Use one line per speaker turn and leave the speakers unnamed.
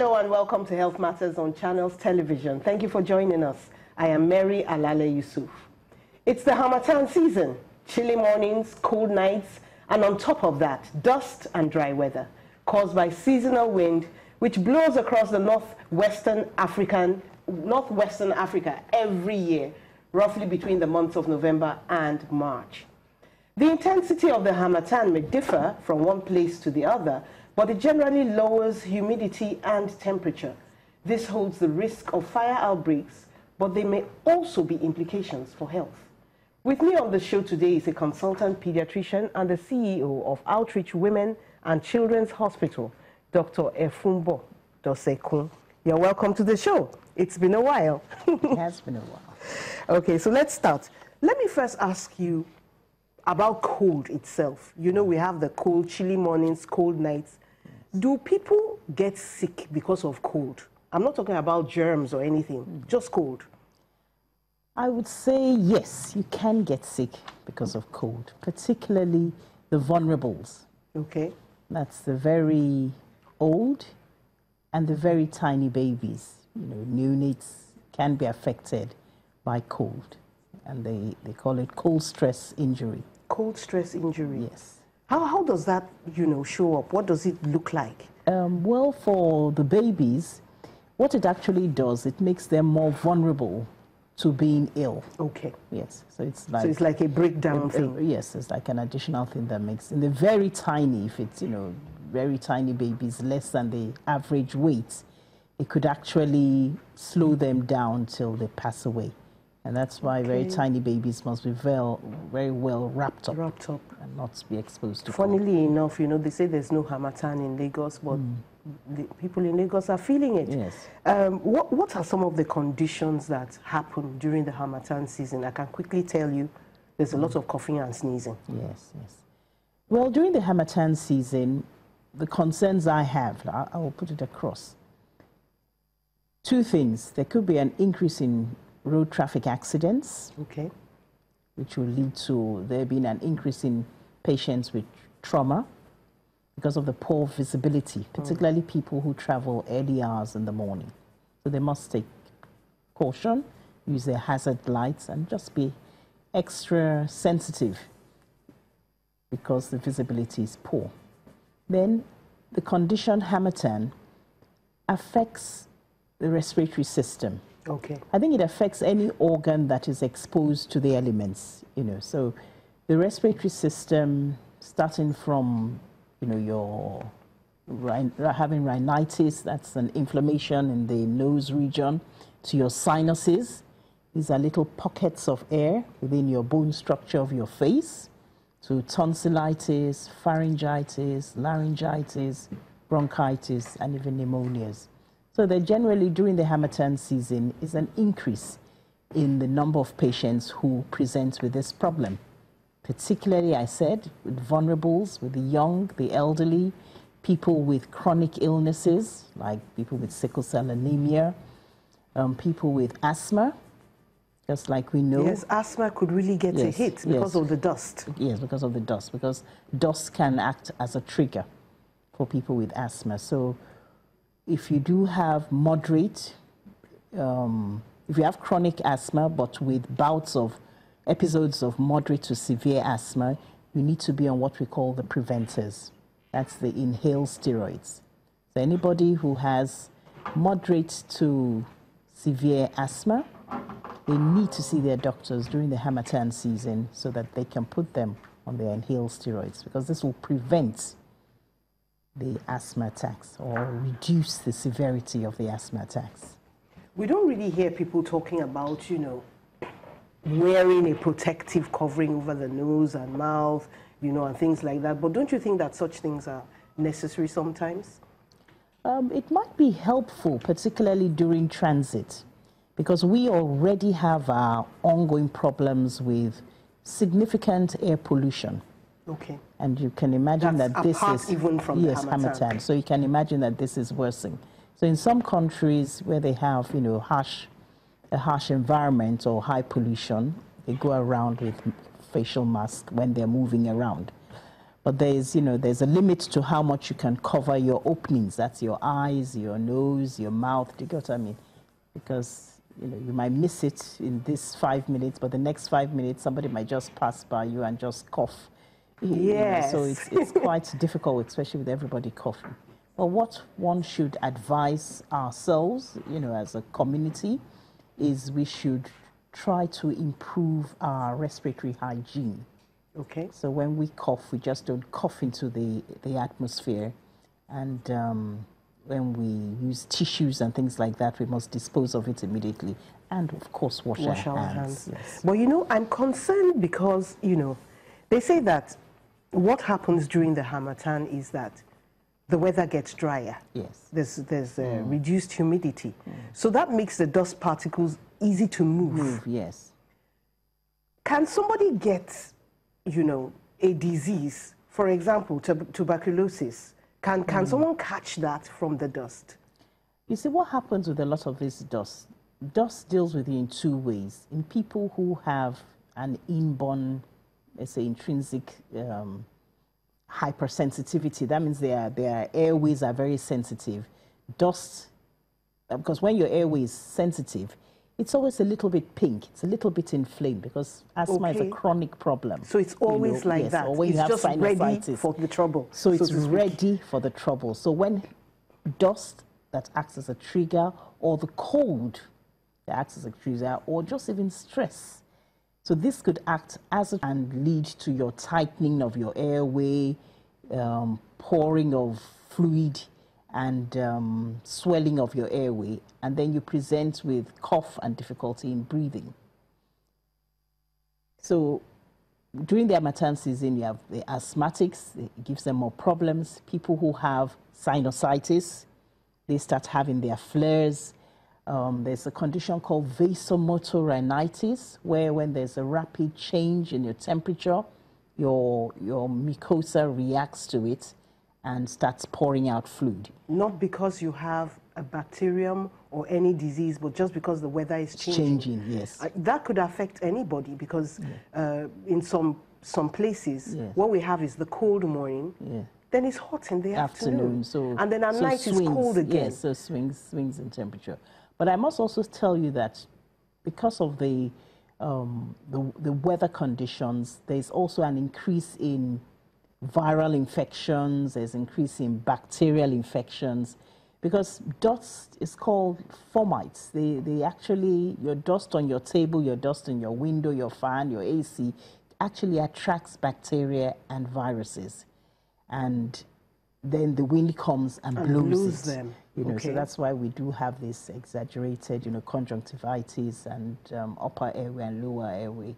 Hello and welcome to Health Matters on Channels Television. Thank you for joining us. I am Mary Alale Yusuf. It's the Harmattan season, chilly mornings, cold nights, and on top of that, dust and dry weather caused by seasonal wind which blows across the northwestern Africa every year, roughly between the months of November and March. The intensity of the Harmattan may differ from one place to the other, but it generally lowers humidity and temperature. This holds the risk of fire outbreaks, but there may also be implications for health. With me on the show today is a consultant pediatrician and the CEO of Outreach Women and Children's Hospital, Dr. Efumbo Dosekun. You're welcome to the show. It's been a while.
It has been a while.
Okay, so let's start. Let me first ask you about cold itself. You know, we have the cold, chilly mornings, cold nights. Do people get sick because of cold? I'm not talking about germs or anything, just cold.
I would say yes, you can get sick because of cold, particularly the vulnerables.
Okay.
That's the very old and the very tiny babies. You know, neonates can be affected by cold, and they call it cold stress injury.
Cold stress injury?
Yes.
How does that, show up? What does it look like?
Well, for the babies, what it actually does, it makes them more vulnerable to being ill.
Okay.
Yes. So it's
like a breakdown thing.
Yes, it's like an additional thing that makes, in the very tiny, if it's, very tiny babies, less than the average weight, it could actually slow them down till they pass away. And that's why very tiny babies must be very well wrapped up and not be exposed to cold.
Funnily enough, they say there's no Harmattan in Lagos, but the people in Lagos are feeling it.
Yes.
What are some of the conditions that happen during the Harmattan season? I can quickly tell you there's a lot of coughing and sneezing.
Yes, yes. Well, during the Harmattan season, the concerns I have, I will put it across. Two things. There could be an increase in road traffic accidents, which will lead to there being an increase in patients with trauma because of the poor visibility, particularly people who travel early hours in the morning. So they must take caution, use their hazard lights, and just be extra sensitive because the visibility is poor. Then the condition Harmattan affects the respiratory system.
Okay.
I think it affects any organ that is exposed to the elements, So the respiratory system, starting from, your having rhinitis, that's an inflammation in the nose region, to your sinuses. These are little pockets of air within your bone structure of your face, to tonsillitis, pharyngitis, laryngitis, bronchitis, and even pneumonias. So that generally during the Harmattan season is an increase in the number of patients who present with this problem. Particularly, I said, with vulnerables, with the young, the elderly, people with chronic illnesses, like people with sickle cell anemia, people with asthma, just like we know.
Yes, asthma could really get a hit because of the dust.
Yes, because of the dust, because dust can act as a trigger for people with asthma. So if you do have moderate, if you have chronic asthma, but with episodes of moderate to severe asthma, you need to be on what we call the preventers. That's the inhaled steroids. So anybody who has moderate to severe asthma, they need to see their doctors during the Harmattan season so that they can put them on their inhaled steroids, because this will prevent the asthma attacks or reduce the severity of the asthma attacks.
We don't really hear people talking about, wearing a protective covering over the nose and mouth, and things like that. But don't you think that such things are necessary sometimes?
It might be helpful, particularly during transit, because we already have our ongoing problems with significant air pollution.
Okay.
And you can imagine that this is
even from the Harmattan.
So you can imagine that this is worsening. So in some countries where they have, a harsh environment or high pollution, they go around with facial masks when they're moving around. But there's, there's a limit to how much you can cover your openings. That's your eyes, your nose, your mouth. Do you get what I mean? Because, you might miss it in this 5 minutes, but the next 5 minutes, somebody might just pass by you and just cough.
Yes.
So it's quite difficult, especially with everybody coughing. But what one should advise ourselves, as a community, is we should try to improve our respiratory hygiene.
Okay.
So when we cough, we just don't cough into the atmosphere. And when we use tissues and things like that, we must dispose of it immediately. And, of course, wash our hands. Yes.
But, I'm concerned because, they say that what happens during the Harmattan is that the weather gets drier.
Yes.
There's reduced humidity. So that makes the dust particles easy to move.
Yes.
Can somebody get, a disease, for example, tuberculosis? Can someone catch that from the dust?
You see, what happens with a lot of this dust? Dust deals with you in two ways. In people who have an inborn, let's say, intrinsic hypersensitivity, that means their airways are very sensitive. Dust, because when your airway is sensitive, it's always a little bit pink. It's a little bit inflamed because asthma is a chronic problem.
So it's always like that.
Or when
it's
you have
just
sinusitis,
ready for the trouble.
So it's ready for the trouble. So when dust that acts as a trigger, or the cold that acts as a trigger, or just even stress. So this could act as and lead to your tightening of your airway, pouring of fluid, and swelling of your airway, and then you present with cough and difficulty in breathing. So during the Harmattan season, you have the asthmatics, it gives them more problems. People who have sinusitis, they start having their flares. There's a condition called vasomotor rhinitis, where when there's a rapid change in your temperature, your mucosa reacts to it and starts pouring out fluid.
Not because you have a bacterium or any disease, but just because the weather is changing.
Yes.
That could affect anybody because in some places, what we have is the cold morning, then it's hot in the afternoon. And then at night it's cold again.
Yes, so swings in temperature. But I must also tell you that because of the weather conditions, there's also an increase in viral infections, there's increase in bacterial infections, because dust is called fomites. They actually, your dust on your table, your dust in your window, your fan, your AC, actually attracts bacteria and viruses. And then the wind comes and blows
them.
So that's why we do have this exaggerated, conjunctivitis and upper airway and lower airway